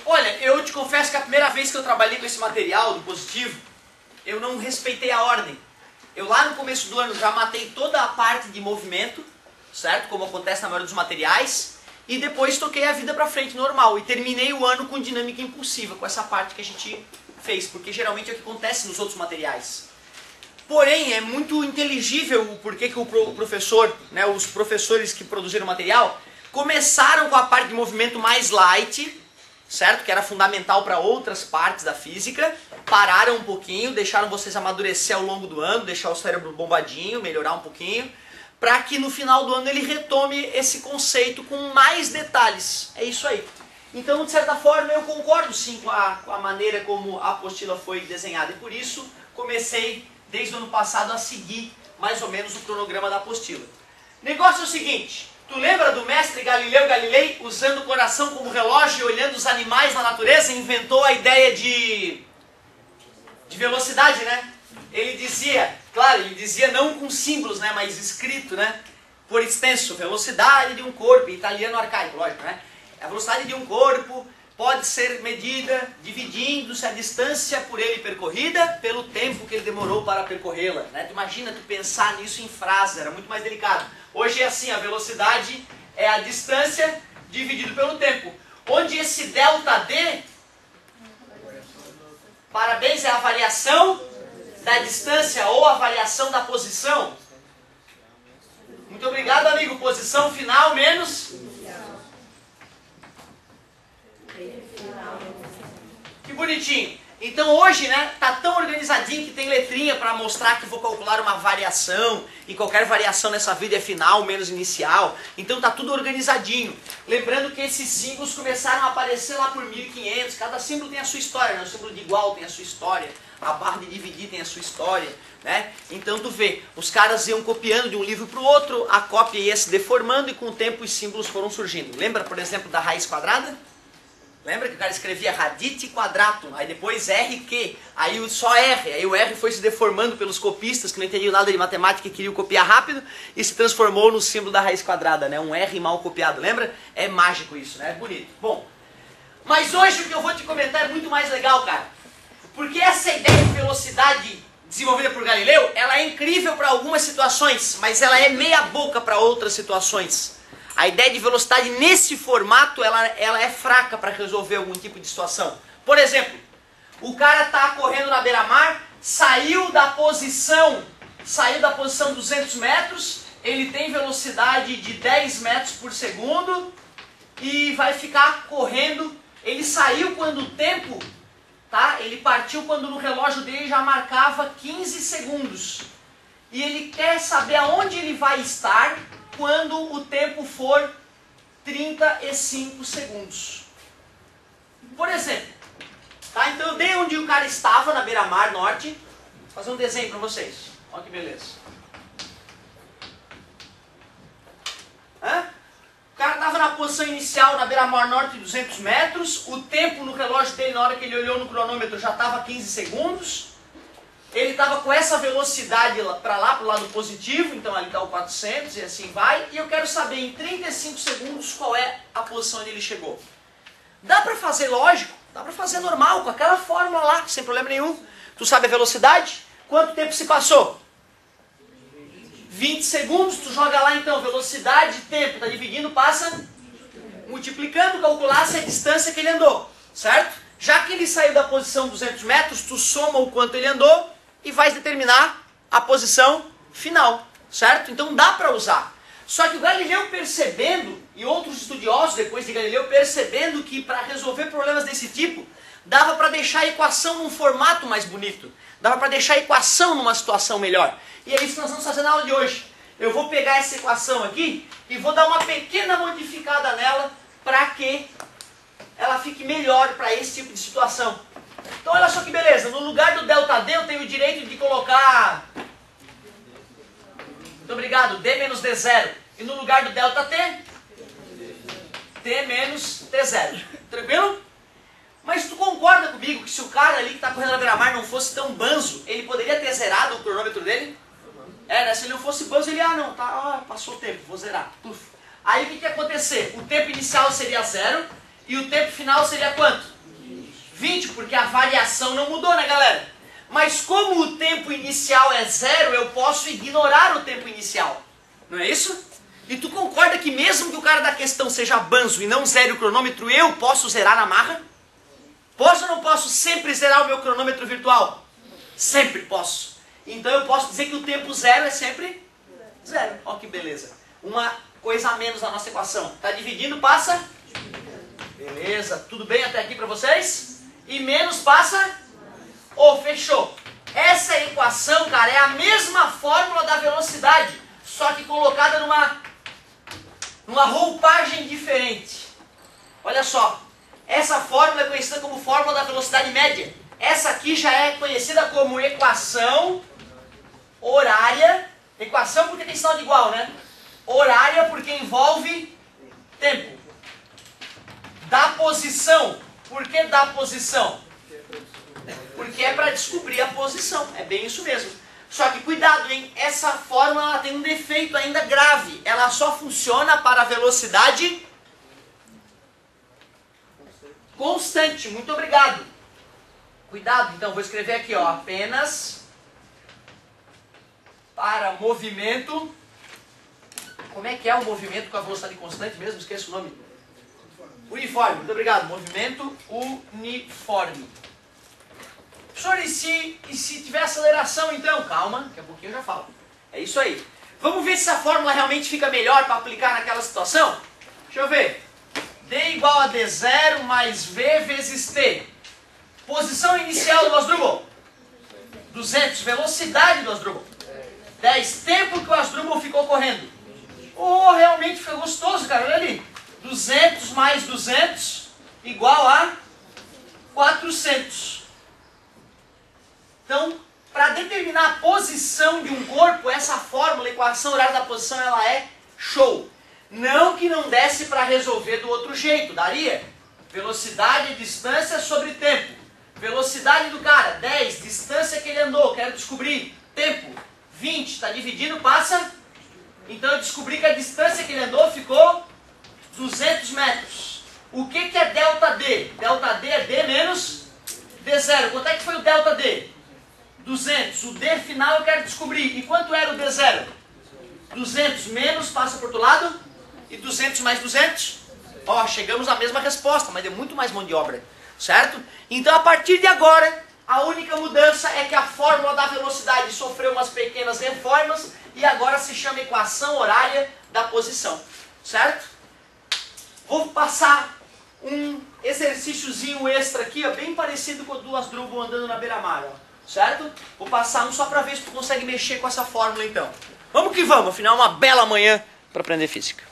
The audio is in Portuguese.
Olha, eu te confesso que a primeira vez que eu trabalhei com esse material do positivo, eu não respeitei a ordem. Eu lá no começo do ano já matei toda a parte de movimento, certo? Como acontece na maioria dos materiais. E depois toquei a vida pra frente normal. E terminei o ano com dinâmica impulsiva, com essa parte que a gente fez. Porque geralmente é o que acontece nos outros materiais. Porém, é muito inteligível o porquê que o professor, né, os professores que produziram o material, começaram com a parte de movimento mais light, certo? Que era fundamental para outras partes da física. Pararam um pouquinho, deixaram vocês amadurecer ao longo do ano, deixar o cérebro bombadinho, melhorar um pouquinho, para que no final do ano ele retome esse conceito com mais detalhes. É isso aí. Então, de certa forma, eu concordo sim com a maneira como a apostila foi desenhada. E por isso, comecei, desde o ano passado, a seguir mais ou menos o cronograma da apostila. O negócio é o seguinte: tu lembra do mestre Galileu Galilei, usando o coração como relógio e olhando os animais na natureza, inventou a ideia de velocidade, né? Ele dizia, claro, ele dizia não com símbolos, né, mas escrito, né? Por extenso, velocidade de um corpo, italiano arcaico, lógico, né? A velocidade de um corpo pode ser medida dividindo-se a distância por ele percorrida pelo tempo que ele demorou para percorrê-la, né? Tu imagina tu pensar nisso em frases, era muito mais delicado. Hoje é assim, a velocidade é a distância dividido pelo tempo. Onde esse ΔD, parabéns, é a variação da distância ou a variação da posição. Muito obrigado, amigo. Posição final menos... Que bonitinho. Então hoje, né, tá tão organizadinho que tem letrinha para mostrar que vou calcular uma variação, e qualquer variação nessa vida é final menos inicial. Então tá tudo organizadinho. Lembrando que esses símbolos começaram a aparecer lá por 1500, cada símbolo tem a sua história, né? O símbolo de igual tem a sua história, a barra de dividir tem a sua história, né? Então tu vê, os caras iam copiando de um livro para o outro, a cópia ia se deformando e com o tempo os símbolos foram surgindo. Lembra, por exemplo, da raiz quadrada? Lembra que o cara escrevia radite quadratum, aí depois RQ, aí só R, aí o R foi se deformando pelos copistas que não entendiam nada de matemática e queriam copiar rápido e se transformou no símbolo da raiz quadrada, né? Um R mal copiado, lembra? É mágico isso, né? É bonito. Bom, mas hoje o que eu vou te comentar é muito mais legal, cara. Porque essa ideia de velocidade desenvolvida por Galileu, ela é incrível para algumas situações, mas ela é meia boca para outras situações. A ideia de velocidade nesse formato, ela é fraca para resolver algum tipo de situação. Por exemplo, o cara está correndo na beira-mar, saiu da posição 200 metros, ele tem velocidade de 10 metros por segundo e vai ficar correndo. Ele saiu quando o tempo, tá? Ele partiu quando no relógio dele já marcava 15 segundos. E ele quer saber aonde ele vai estar quando o tempo for 35 segundos. Por exemplo, tá? Então eu dei onde o cara estava, na beira-mar norte. Vou fazer um desenho para vocês. Olha que beleza. O cara estava na posição inicial, na beira-mar norte de 200 metros. O tempo no relógio dele, na hora que ele olhou no cronômetro, já estava 15 segundos. Ele estava com essa velocidade para lá, para o lado positivo, então ali está o 400 e assim vai. E eu quero saber em 35 segundos qual é a posição onde ele chegou. Dá para fazer lógico, dá para fazer normal, com aquela fórmula lá, sem problema nenhum. Tu sabe a velocidade? Quanto tempo se passou? 20 segundos, tu joga lá então, velocidade, tempo, está dividindo, passa multiplicando, calcular-se a distância que ele andou, certo? Já que ele saiu da posição 200 metros, tu soma o quanto ele andou e vai determinar a posição final, certo? Então dá para usar. Só que o Galileu percebendo, e outros estudiosos depois de Galileu percebendo que para resolver problemas desse tipo, dava para deixar a equação num formato mais bonito. Dava para deixar a equação numa situação melhor. E é isso que nós vamos fazer na aula de hoje. Eu vou pegar essa equação aqui e vou dar uma pequena modificada nela para que ela fique melhor para esse tipo de situação. Então olha só que beleza, no lugar do ΔD eu tenho o direito de colocar... Muito obrigado, D menos D0. E no lugar do ΔT, T menos T0. Tranquilo? Mas tu concorda comigo que se o cara ali que está correndo na beira-mar não fosse tão banzo, ele poderia ter zerado o cronômetro dele? É, né? Se ele não fosse banzo, ele, não, tá, passou o tempo, vou zerar. Puf. Aí o que ia acontecer? O tempo inicial seria 0 e o tempo final seria quanto? 20, porque a variação não mudou, né, galera? Mas como o tempo inicial é 0, eu posso ignorar o tempo inicial. Não é isso? E tu concorda que mesmo que o cara da questão seja banzo e não zere o cronômetro, eu posso zerar na marra? Posso ou não posso sempre zerar o meu cronômetro virtual? Sempre posso. Então eu posso dizer que o tempo 0 é sempre 0. Olha que beleza. Uma coisa a menos na nossa equação. Está dividindo, passa? Beleza. Tudo bem até aqui para vocês? E menos passa? Oh, fechou. Essa equação, cara, é a mesma fórmula da velocidade, só que colocada numa roupagem diferente. Olha só. Essa fórmula é conhecida como fórmula da velocidade média. Essa aqui já é conhecida como equação horária. Equação porque tem sinal de igual, né? Horária porque envolve tempo. Da posição. Por que da posição? Porque é para descobrir a posição. É bem isso mesmo. Só que cuidado, hein? Essa fórmula ela tem um defeito ainda grave. Ela só funciona para a velocidade constante. Muito obrigado. Cuidado, então. Vou escrever aqui, ó. Apenas para movimento. Como é que é o movimento com a velocidade constante mesmo? Esqueço o nome. Uniforme. Muito obrigado. Movimento uniforme. Professor, e se tiver aceleração então? Calma, daqui a pouquinho eu já falo. É isso aí. Vamos ver se essa fórmula realmente fica melhor para aplicar naquela situação? Deixa eu ver. D igual a D0 mais V vezes T. Posição inicial do Asdrubal? 200. Velocidade do Asdrubal? 10. Tempo que o Asdrubal ficou correndo? Oh, realmente fica gostoso, cara. Olha ali. 200 mais 200 igual a 400. Então, para determinar a posição de um corpo, essa fórmula, a equação horária da posição, ela é show. Não que não desse para resolver do outro jeito, daria. Velocidade e distância sobre tempo. Velocidade do cara, 10. Distância que ele andou, quero descobrir. Tempo, 20. Está dividindo, passa. Então eu descobri que a distância que ele andou ficou 200 metros. O que é delta D? Delta D é D menos D0. Quanto é que foi o delta D? 200. O D final eu quero descobrir. E quanto era o D0? 200 menos, passa para o outro lado. E 200 mais 200? Ó, chegamos à mesma resposta, mas deu muito mais mão de obra. Certo? Então, a partir de agora, a única mudança é que a fórmula da velocidade sofreu umas pequenas reformas e agora se chama equação horária da posição. Certo? Vou passar um exercíciozinho extra aqui, ó, bem parecido com o do Asdrubal andando na beira-mar. Certo? Vou passar um só para ver se tu consegue mexer com essa fórmula então. Vamos que vamos, afinal é uma bela manhã para aprender física.